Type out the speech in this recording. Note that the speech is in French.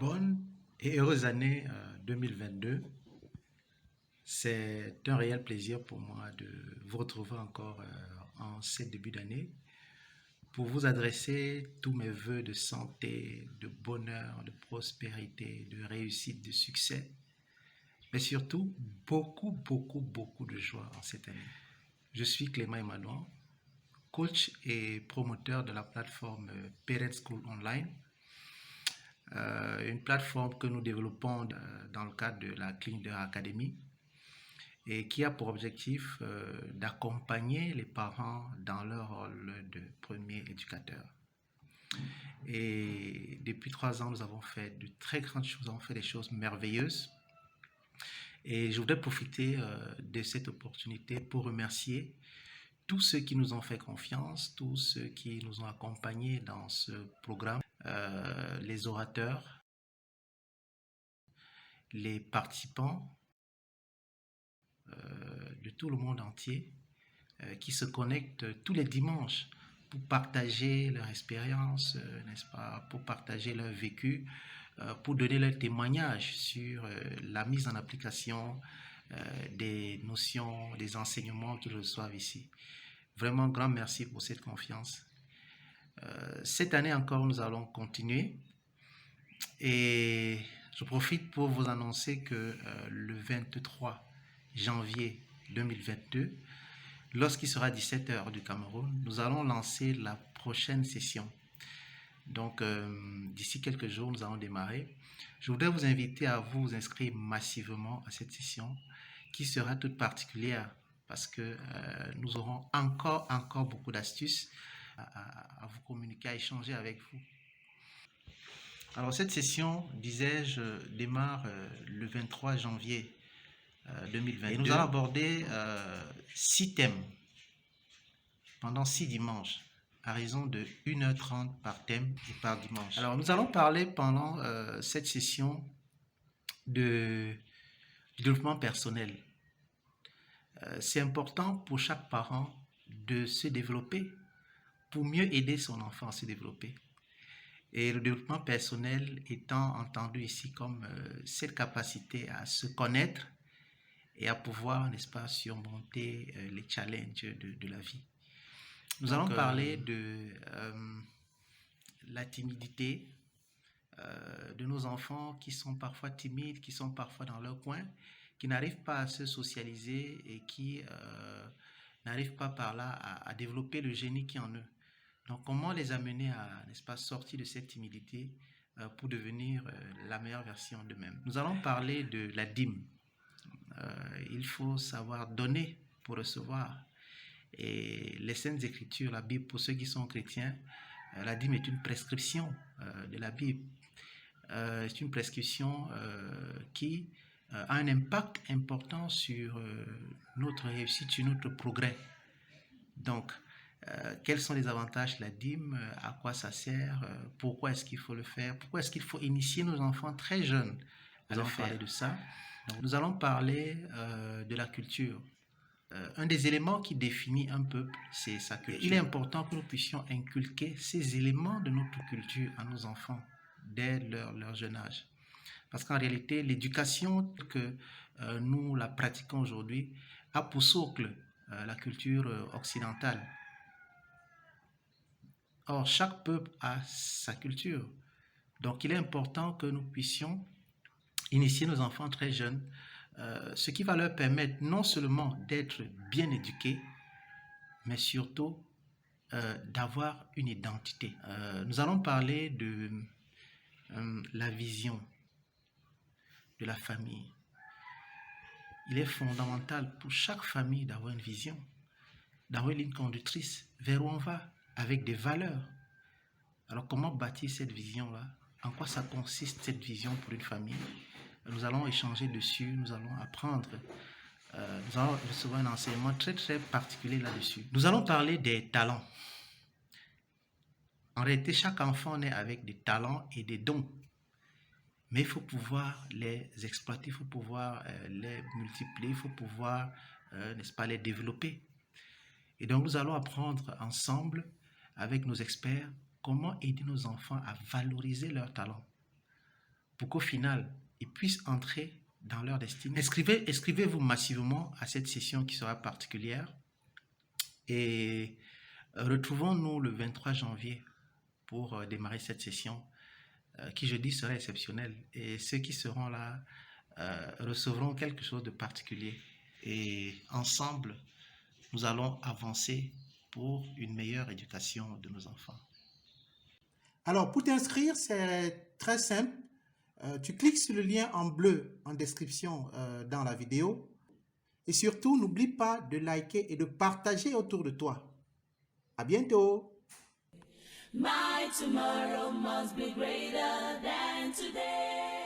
Bonne et heureuse année 2022. C'est un réel plaisir pour moi de vous retrouver encore en ce début d'année pour vous adresser tous mes voeux de santé, de bonheur, de prospérité, de réussite, de succès, mais surtout beaucoup de joie en cette année. Je suis Clément Emmanuel, coach et promoteur de la plateforme Parent School Online, une plateforme que nous développons dans le cadre de la Clean Door Academy et qui a pour objectif d'accompagner les parents dans leur rôle de premier éducateur. Et depuis 3 ans, nous avons fait de très grandes choses, nous avons fait des choses merveilleuses. Et je voudrais profiter de cette opportunité pour remercier tous ceux qui nous ont fait confiance, tous ceux qui nous ont accompagnés dans ce programme, les orateurs, les participants de tout le monde entier qui se connectent tous les dimanches pour partager leur expérience, n'est-ce pas, pour partager leur vécu, pour donner leur témoignage sur la mise en application des notions, des enseignements qu'ils reçoivent ici. Vraiment, grand merci pour cette confiance. Cette année encore, nous allons continuer et je profite pour vous annoncer que le 23 janvier 2022, lorsqu'il sera 17h du Cameroun, nous allons lancer la prochaine session. Donc, d'ici quelques jours, nous allons démarrer. Je voudrais vous inviter à vous inscrire massivement à cette session qui sera toute particulière parce que nous aurons encore beaucoup d'astuces à vous communiquer, à échanger avec vous. Alors, cette session, disais-je, démarre le 23 janvier 2022. Et nous allons aborder 6 thèmes pendant 6 dimanches, à raison de 1h30 par thème et par dimanche. Alors, nous allons parler pendant cette session de développement personnel. C'est important pour chaque parent de se développer pour mieux aider son enfant à se développer. Et le développement personnel étant entendu ici comme cette capacité à se connaître et à pouvoir, n'est-ce pas, surmonter les challenges de la vie. Nous allons parler de la timidité de nos enfants qui sont parfois timides, qui sont parfois dans leur coin, qui n'arrivent pas à se socialiser et qui n'arrivent pas par là à développer le génie qui est en eux. Donc, comment les amener à, n'est-ce pas, sortir de cette timidité pour devenir la meilleure version d'eux-mêmes. Nous allons parler de la dîme. Il faut savoir donner pour recevoir. Et les Saintes Écritures, la Bible, pour ceux qui sont chrétiens, la dîme est une prescription de la Bible. C'est une prescription qui a un impact important sur notre réussite, sur notre progrès. Donc, quels sont les avantages de la dîme, à quoi ça sert, pourquoi est-ce qu'il faut le faire, pourquoi est-ce qu'il faut initier nos enfants très jeunes à le faire. Parler de ça. Donc, nous allons parler de la culture. Un des éléments qui définit un peuple, c'est sa culture. Il est important que nous puissions inculquer ces éléments de notre culture à nos enfants dès leur jeune âge. Parce qu'en réalité, l'éducation que nous la pratiquons aujourd'hui a pour socle la culture occidentale. Or, chaque peuple a sa culture. Donc, il est important que nous puissions initier nos enfants très jeunes, ce qui va leur permettre non seulement d'être bien éduqués, mais surtout d'avoir une identité. Nous allons parler de la vision de la famille. Il est fondamental pour chaque famille d'avoir une vision, d'avoir une ligne conductrice vers où on va, avec des valeurs. Alors, comment bâtir cette vision-là? En quoi ça consiste, cette vision pour une famille? Nous allons échanger dessus, nous allons apprendre, nous allons recevoir un enseignement très particulier là-dessus. Nous allons parler des talents. En réalité, chaque enfant naît avec des talents et des dons. Mais il faut pouvoir les exploiter, il faut pouvoir les multiplier, il faut pouvoir, n'est-ce pas, les développer. Et donc, nous allons apprendre ensemble, avec nos experts, comment aider nos enfants à valoriser leurs talents pour qu'au final, ils puissent entrer dans leur destinée. Inscrivez-vous massivement à cette session qui sera particulière et retrouvons-nous le 23 janvier pour démarrer cette session qui, je dis, sera exceptionnelle. Et ceux qui seront là recevront quelque chose de particulier. Et ensemble, nous allons avancer pour une meilleure éducation de nos enfants. Alors, pour t'inscrire, c'est très simple. Tu cliques sur le lien en bleu en description dans la vidéo. Et surtout, n'oublie pas de liker et de partager autour de toi. À bientôt! My tomorrow must be greater than today.